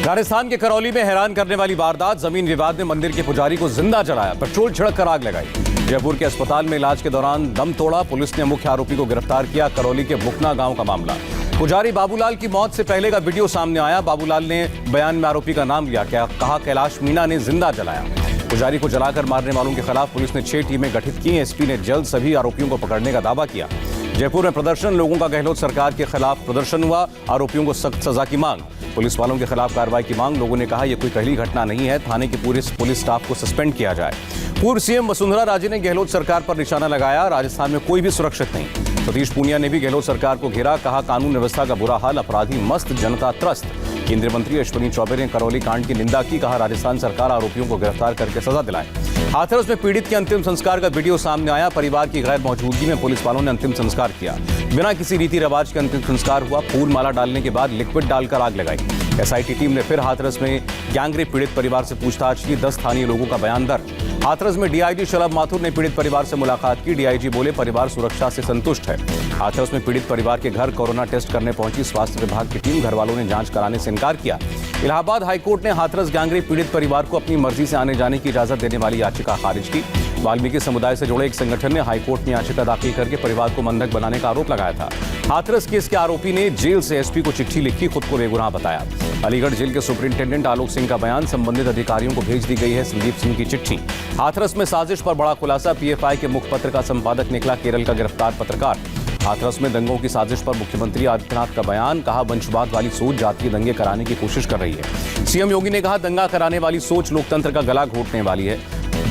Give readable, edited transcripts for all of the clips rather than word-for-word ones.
राजस्थान के करौली में हैरान करने वाली वारदात। जमीन विवाद में मंदिर के पुजारी को जिंदा जलाया, पेट्रोल छिड़क कर आग लगाई। जयपुर के अस्पताल में इलाज के दौरान दम तोड़ा, पुलिस ने मुख्य आरोपी को गिरफ्तार किया। करौली के बुकना गांव का मामला। पुजारी बाबूलाल की मौत से पहले का वीडियो सामने आया। बाबूलाल ने बयान में आरोपी का नाम लिया, कहा कैलाश मीणा ने जिंदा जलाया। पुजारी को जलाकर मारने वालों के खिलाफ पुलिस ने 6 टीमें गठित की। एसपी ने जल्द सभी आरोपियों को पकड़ने का दावा किया। जयपुर में प्रदर्शन, लोगों का गहलोत सरकार के खिलाफ प्रदर्शन हुआ। आरोपियों को सख्त सजा की मांग, पुलिस वालों के खिलाफ कार्रवाई की मांग। लोगों ने कहा यह कोई पहली घटना नहीं है, थाने के पूरे पुलिस स्टाफ को सस्पेंड किया जाए। पूर्व सीएम वसुंधरा राजे ने गहलोत सरकार पर निशाना लगाया। राजस्थान में कोई भी सुरक्षित नहीं। सतीश पूनिया ने भी गहलोत सरकार को घेरा, कहा कानून व्यवस्था का बुरा हाल, अपराधी मस्त, जनता त्रस्त। केंद्रीय मंत्री अश्विनी चौबे ने करौली कांड की निंदा की, कहा राजस्थान सरकार आरोपियों को गिरफ्तार करके सजा दिलाए। हाथरस में पीड़ित के अंतिम संस्कार का वीडियो सामने आया। परिवार की गैर मौजूदगी में पुलिस वालों ने अंतिम संस्कार किया। बिना किसी रीति रिवाज के अंतिम संस्कार हुआ। फूल माला डालने के बाद लिक्विड डालकर आग लगाई। एसआईटी टीम ने फिर हाथरस में गैंगरेप पीड़ित परिवार से पूछताछ की। 10 स्थानीय लोगों का बयान दर्ज। हाथरस में डीआईजी शलभ माथुर ने पीड़ित परिवार से मुलाकात की। डीआईजी बोले परिवार सुरक्षा से संतुष्ट है। हाथरस में पीड़ित परिवार के घर कोरोना टेस्ट करने पहुंची स्वास्थ्य विभाग की टीम। घर वालों ने जांच कराने से इनकार किया। इलाहाबाद हाईकोर्ट ने हाथरस गैंगरेप पीड़ित परिवार को अपनी मर्जी से आने जाने की इजाजत देने वाली याचिका खारिज की। वाल्मीकि समुदाय से जुड़े एक संगठन ने हाईकोर्ट में याचिका दाखिल करके परिवार को बंधक बनाने का आरोप लगाया था। हाथरस केस के आरोपी ने जेल से एसपी को चिट्ठी लिखी, खुद को बेगुनाह बताया। अलीगढ़ जेल के सुपरिंटेंडेंट आलोक सिंह का बयान, संबंधित अधिकारियों को भेज दी गई है संदीप सिंह की चिट्ठी। हाथरस में साजिश पर बड़ा खुलासा, पीएफआई के मुखपत्र का संपादक निकला केरल का गिरफ्तार पत्रकार। हाथरस में दंगों की साजिश पर मुख्यमंत्री आदित्यनाथ का बयान, कहा वंशवाद वाली सोच जातीय दंगे कराने की कोशिश कर रही है। सीएम योगी ने कहा दंगा कराने वाली सोच लोकतंत्र का गला घोटने वाली है।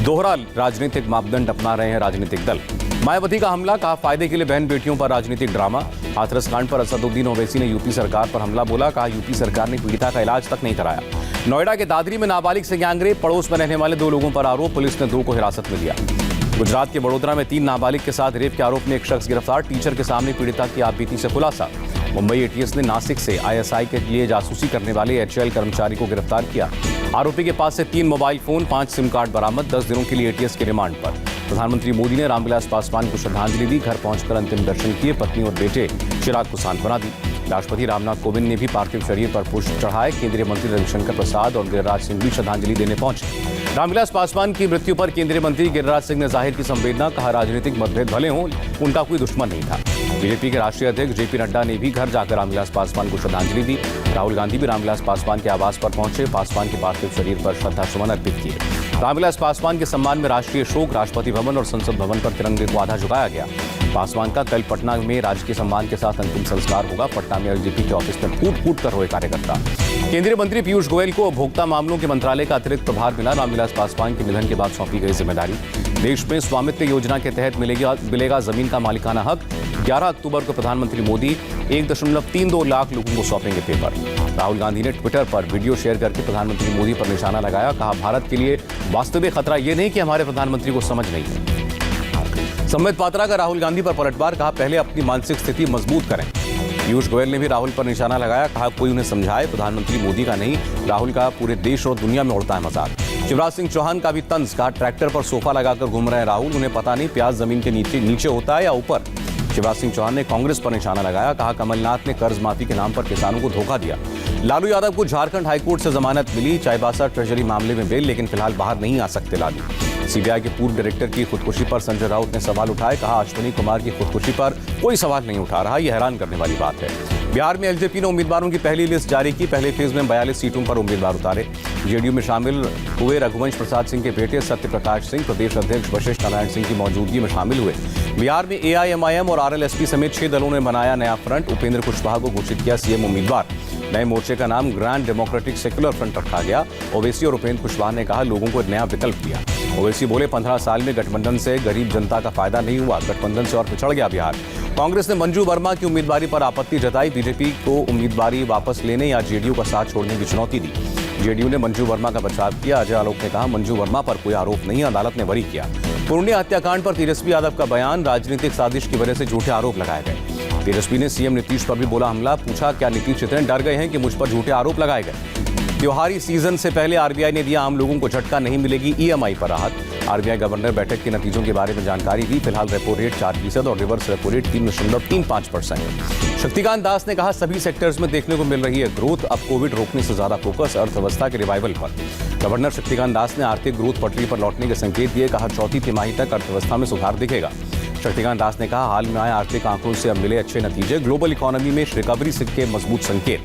दोहरा राजनीतिक मापदंड अपना रहे हैं राजनीतिक दल। मायावती का हमला, कहा फायदे के लिए बहन बेटियों पर राजनीतिक ड्रामा। हाथरस कांड पर असदुद्दीन ओवैसी ने यूपी सरकार पर हमला बोला, कहा यूपी सरकार ने पीड़िता का इलाज तक नहीं कराया। नोएडा के दादरी में नाबालिग से गैंगरेप, पड़ोस में रहने वाले 2 लोगों पर आरोप, पुलिस ने 2 को हिरासत में लिया। गुजरात के बड़ोदरा में 3 नाबालिग के साथ रेप के आरोप में एक शख्स गिरफ्तार, टीचर के सामने पीड़िता की आपबीती से खुलासा। मुंबई एटीएस ने नासिक से आईएसआई के लिए जासूसी करने वाले एचएएल कर्मचारी को गिरफ्तार किया। आरोपी के पास से 3 मोबाइल फोन, 5 सिम कार्ड बरामद, 10 दिनों के लिए एटीएस के रिमांड पर। प्रधानमंत्री मोदी ने रामविलास पासवान को श्रद्धांजलि दी, घर पहुंचकर अंतिम दर्शन किए, पत्नी और बेटे चिराग को सांत्वना दी। राष्ट्रपति रामनाथ कोविंद ने भी पार्थिव शरीर पर पुष्प चढ़ाए। केंद्रीय मंत्री रविशंकर प्रसाद और गिरिराज सिंह भी श्रद्धांजलि देने पहुंचे। रामविलास पासवान की मृत्यु पर केंद्रीय मंत्री गिरिराज सिंह ने जाहिर की संवेदना, कहा राजनीतिक मतभेद भले हों, उनका कोई दुश्मन नहीं था। बीजेपी के राष्ट्रीय अध्यक्ष जेपी नड्डा ने भी घर जाकर रामविलास पासवान को श्रद्धांजलि दी। राहुल गांधी भी रामविलास पासवान के आवास पर पहुंचे, पासवान के पार्थिव शरीर पर श्रद्धासुमन अर्पित किए। रामविलास पासवान के सम्मान में राष्ट्रीय शोक, राष्ट्रपति भवन और संसद भवन पर तिरंगे को आधा झुकाया गया। पासवान का कल पटना में राजकीय सम्मान के साथ अंतिम संस्कार होगा। पटना में एलजेपी के ऑफिस में फूट फूट कर रोए कार्यकर्ता। केंद्रीय मंत्री पीयूष गोयल को उपभोक्ता मामलों के मंत्रालय का अतिरिक्त प्रभार मिला। रामविलास पासवान के निधन के बाद सौंपी गई जिम्मेदारी। देश में स्वामित्व योजना के तहत मिलेगा जमीन का मालिकाना हक। 11 अक्टूबर को प्रधानमंत्री मोदी 1.32 लाख लोगों को सौंपेंगे पेपर। राहुल गांधी ने ट्विटर पर वीडियो शेयर करके प्रधानमंत्री मोदी पर निशाना लगाया, कहा भारत के लिए वास्तविक खतरा यह नहीं कि हमारे प्रधानमंत्री को समझ नहीं है। संबित पात्रा का राहुल गांधी पर पलटवार, कहा पहले अपनी मानसिक स्थिति मजबूत करें। पीयूष गोयल ने भी राहुल पर निशाना लगाया, कहा कोई उन्हें समझाए, प्रधानमंत्री मोदी का नहीं राहुल का पूरे देश और दुनिया में उड़ता है मजाक। शिवराज सिंह चौहान का भी तंज, कहा ट्रैक्टर पर सोफा लगाकर घूम रहे हैं राहुल, उन्हें पता नहीं प्याज जमीन के नीचे होता है या ऊपर। शिवराज सिंह चौहान ने कांग्रेस पर निशाना लगाया, कहा कमलनाथ ने कर्ज माफी के नाम पर किसानों को धोखा दिया। लालू यादव को झारखंड हाईकोर्ट से जमानत मिली, चाईबासा ट्रेजरी मामले में बेल, लेकिन फिलहाल बाहर नहीं आ सकते लालू। सीबीआई के पूर्व डायरेक्टर की खुदकुशी पर संजय राउत ने सवाल उठाए, कहा अश्विनी कुमार की खुदकुशी पर कोई सवाल नहीं उठा रहा, यह हैरान करने वाली बात है। बिहार में एलजेपी ने उम्मीदवारों की पहली लिस्ट जारी की। पहले फेज में 42 सीटों पर उम्मीदवार उतारे। जेडीयू में शामिल हुए रघुवंश प्रसाद सिंह के बेटे सत्य प्रकाश सिंह प्रदेश अध्यक्ष वशिष्ठ नारायण सिंह की मौजूदगी में शामिल हुए। बिहार में एआईएमआईएम और आरएलएसपी समेत 6 दलों ने बनाया नया फ्रंट। उपेंद्र कुशवाहा को घोषित किया सीएम उम्मीदवार। नए मोर्चे का नाम ग्रैंड डेमोक्रेटिक सेक्युलर फ्रंट रखा गया। ओवैसी और उपेंद्र कुशवाहा ने कहा लोगों को नया विकल्प दिया। ओवैसी बोले 15 साल में गठबंधन से गरीब जनता का फायदा नहीं हुआ, गठबंधन से और पिछड़ गया बिहार। कांग्रेस ने मंजू वर्मा की उम्मीदवारी पर आपत्ति जताई। बीजेपी को उम्मीदवारी वापस लेने या जेडीयू का साथ छोड़ने की चुनौती दी। जेडीयू ने मंजू वर्मा का बचाव किया। अजय आलोक ने कहा मंजू वर्मा पर कोई आरोप नहीं, अदालत ने बरी किया। पूर्णिया हत्याकांड पर तेजस्वी यादव का बयान, राजनीतिक साजिश की वजह से झूठे आरोप लगाए गए। तेजस्वी ने सीएम नीतीश पर भी बोला हमला, पूछा क्या नीतीश इतने डर गए हैं कि मुझ पर झूठे आरोप लगाए गए। त्योहारी सीजन से पहले आरबीआई ने दिया आम लोगों को झटका, नहीं मिलेगी ईएमआई पर राहत। आरबीआई गवर्नर बैठक के नतीजों के बारे में जानकारी दी। फिलहाल रेपो रेट 4% और रिवर्स रेपो रेट 3.35% है। शक्तिकांत दास ने कहा, सभी सेक्टर्स में देखने को मिल रही है ग्रोथ। अब कोविड रोकने से ज्यादा फोकस अर्थव्यवस्था के रिवाइवल पर। गवर्नर शक्तिकांत दास ने आर्थिक ग्रोथ पटरी पर लौटने के संकेत दिए। कहा, चौथी तिमाही तक अर्थव्यवस्था में सुधार दिखेगा। शक्तिकांत दास ने कहा, हाल में आए आर्थिक आंकड़ों से अब मिले अच्छे नतीजे ग्लोबल इकोनॉमी में रिकवरी के मजबूत संकेत।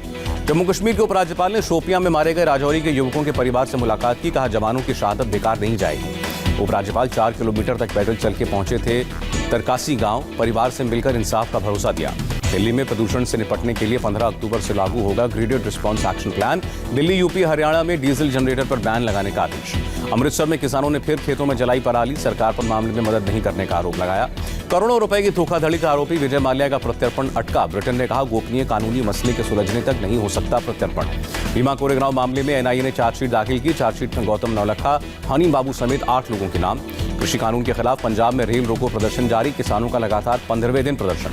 जम्मू कश्मीर के उपराज्यपाल ने शोपियां में मारे गए राजौरी के युवकों के परिवार से मुलाकात की। कहा, जवानों की शहादत बेकार नहीं जाएगी। उपराज्यपाल 4 किलोमीटर तक पैदल चल के पहुंचे थे तरकासी गांव। परिवार से मिलकर इंसाफ का भरोसा दिया। दिल्ली में प्रदूषण से निपटने के लिए 15 अक्टूबर से लागू होगा graded response action plan. Delhi, UP, Haryana में डीजल जनरेटर पर बैन लगाने का आदेश। अमृतसर में किसानों ने फिर खेतों में जलाई पराली। सरकार पर मामले में मदद नहीं करने का आरोप लगाया। करोड़ों रुपए की धोखाधड़ी का आरोपी विजय माल्या का प्रत्यर्पण अटका। ब्रिटेन ने कहा, गोपनीय कानूनी मसले के सुलझने तक नहीं हो सकता प्रत्यर्पण। भीमा कोरेगांव मामले में एनआईए ने चार्जशीट दाखिल की। चार्जशीट में गौतम नवलखा, हनी बाबू समेत 8 लोगों के नाम। कृषि कानून के खिलाफ पंजाब में रेल रोको प्रदर्शन जारी। किसानों का लगातार 15वें दिन प्रदर्शन।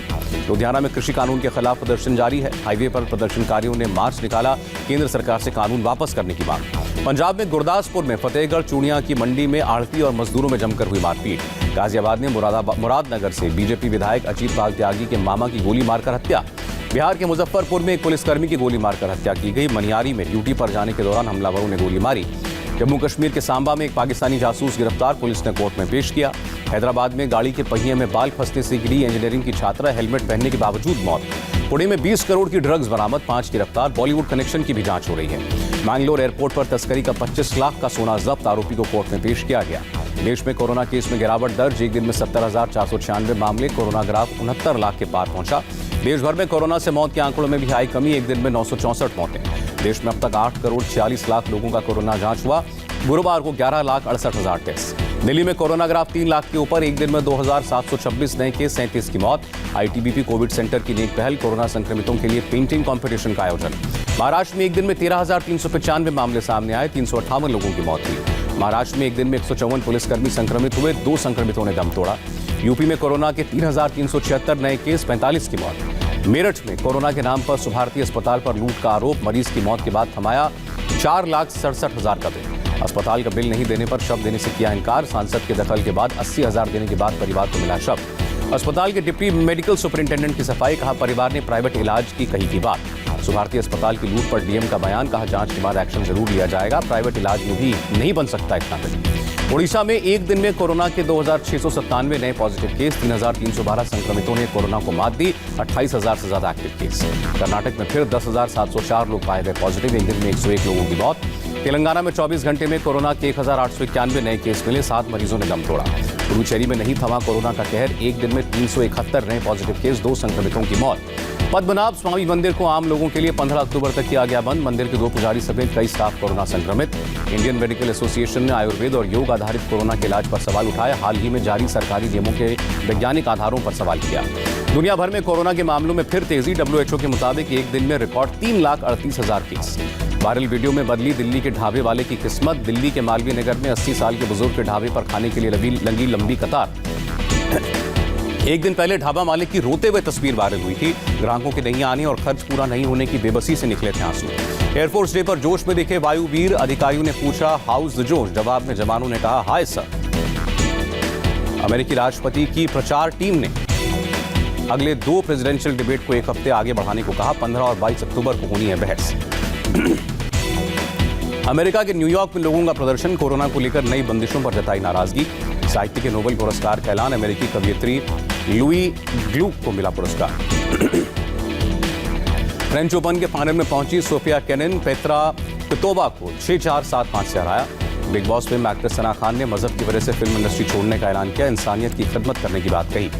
लुधियाना में कृषि कानून के खिलाफ प्रदर्शन जारी है। हाईवे पर प्रदर्शनकारियों ने मार्च निकाला। केंद्र सरकार से कानून वापस करने की मांग। पंजाब में गुरदासपुर में फतेहगढ़ चूड़ियां की मंडी में आढ़ती और मजदूरों में जमकर हुई मारपीट। गाजियाबाद में मुरादनगर से बीजेपी विधायक अजीत पाल त्यागी के मामा की गोली मारकर हत्या। बिहार के मुजफ्फरपुर में एक पुलिसकर्मी की गोली मारकर हत्या की गई। मनियारी में ड्यूटी पर जाने के दौरान हमलावरों ने गोली मारी। जम्मू कश्मीर के सांबा में एक पाकिस्तानी जासूस गिरफ्तार, पुलिस ने कोर्ट में पेश किया। हैदराबाद में गाड़ी के पहिए में बाल फंसने से गिरी इंजीनियरिंग की छात्रा, हेलमेट पहनने के बावजूद मौत। पुणे में 20 करोड़ की ड्रग्स बरामद, 5 गिरफ्तार। बॉलीवुड कनेक्शन की भी जांच हो रही है। मैंगलोर एयरपोर्ट पर तस्करी का 25 लाख का सोना जब्त, आरोपी को कोर्ट में पेश किया गया। देश में कोरोना केस में गिरावट दर्ज, एक दिन में 70,496 मामले। कोरोना ग्राफ 69 लाख के पार पहुंचा। देश भर में कोरोना से मौत के आंकड़ों में भी आई कमी, एक दिन में 964 मौतें। देश में अब तक 8 करोड़ 46 लाख लोगों का कोरोना जांच हुआ। गुरुवार को 11,68,000 टेस्ट। दिल्ली में कोरोना ग्राफ 3 लाख के ऊपर, एक दिन में 2,726 नए केस, 37 की मौत। आईटीबीपी कोविड सेंटर की नेक पहल, कोरोना संक्रमितों के लिए पेंटिंग कंपटीशन का आयोजन। महाराष्ट्र में एक दिन में 13,395 मामले सामने आए, 358 लोगों की मौत हुई। महाराष्ट्र में एक दिन में 154 पुलिसकर्मी संक्रमित हुए, 2 संक्रमितों ने दम तोड़ा। यूपी में कोरोना के 3,376 नए केस, 45 की मौत। मेरठ में कोरोना के नाम पर सुभारती अस्पताल पर लूट का आरोप, मरीज की मौत के बाद थमाया 4,67,000 का बिल। अस्पताल का बिल नहीं देने पर शव देने से किया इनकार। सांसद के दखल के बाद 80,000 देने के बाद परिवार को मिला शव। अस्पताल के डिप्टी मेडिकल सुपरिंटेंडेंट की सफाई, कहा परिवार ने प्राइवेट इलाज की कही थी बात। सुभारती अस्पताल की लूट पर डीएम का बयान, कहा जांच के बाद एक्शन जरूर लिया जाएगा। प्राइवेट इलाज में भी नहीं बन सकता इतना बिल। ओडिशा में एक दिन में कोरोना के 2,697 नए पॉजिटिव केस, 3,312 संक्रमितों ने कोरोना को मात दी, 28,000 से ज्यादा एक्टिव केस। कर्नाटक में फिर 10,704 लोग पाए गए पॉजिटिव, एक दिन में 101 लोगों की मौत। तेलंगाना में 24 घंटे में कोरोना के 1,891 नए केस मिले, 7 मरीजों ने दम तोड़ा। पुडुचेरी में नहीं थमा कोरोना का कहर, एक दिन में 371 नए पॉजिटिव केस, 2 संक्रमितों की मौत। पद्मनाभ स्वामी मंदिर को आम लोगों के लिए 15 अक्टूबर तक किया गया बंद। मंदिर के 2 पुजारी समेत कई स्टाफ कोरोना संक्रमित। इंडियन मेडिकल एसोसिएशन ने आयुर्वेद और योग आधारित कोरोना के इलाज पर सवाल उठाए। हाल ही में जारी सरकारी नियमों के वैज्ञानिक आधारों पर सवाल किया। दुनिया भर में कोरोना के मामलों में फिर तेजी, WHO के मुताबिक एक दिन में रिकॉर्ड 3,38,000 केस। वायरल वीडियो में बदली दिल्ली के ढाबे वाले की किस्मत। दिल्ली के मालवीय नगर में 80 साल के बुजुर्ग के ढाबे पर खाने के लिए लगी लंबी कतार। एक दिन पहले ढाबा मालिक की रोते हुए तस्वीर वायरल हुई थी। ग्राहकों के नहीं आने और खर्च पूरा नहीं होने की बेबसी से निकले थे आंसू। एयरफोर्स डे पर जोश में दिखे वायुवीर, अधिकारियों ने पूछा हाउस द जोश, जवाब में जवानों ने कहा हाय सर। अमेरिकी राष्ट्रपति की प्रचार टीम ने अगले 2 प्रेसिडेंशियल डिबेट को 1 हफ्ते आगे बढ़ाने को कहा। 15 और 22 अक्टूबर को होनी है बहस। अमेरिका के न्यूयॉर्क में लोगों का प्रदर्शन, कोरोना को लेकर नई बंदिशों पर जताई नाराजगी। साहित्य के नोबेल पुरस्कार का ऐलान, अमेरिकी कवयित्री लुई ग्लूक को मिला पुरस्कार। फ्रेंच ओपन के फाइनल में पहुंची सोफिया केनिन, पेत्रा क्वितोवा को 6-4, 7-5 से हराया। Big boss film actress Sana Khan ने मजहब की वजह से फिल्म इंडस्ट्री छोड़ने का ऐलान किया, इंसानियत की खिदमत करने की बात कही।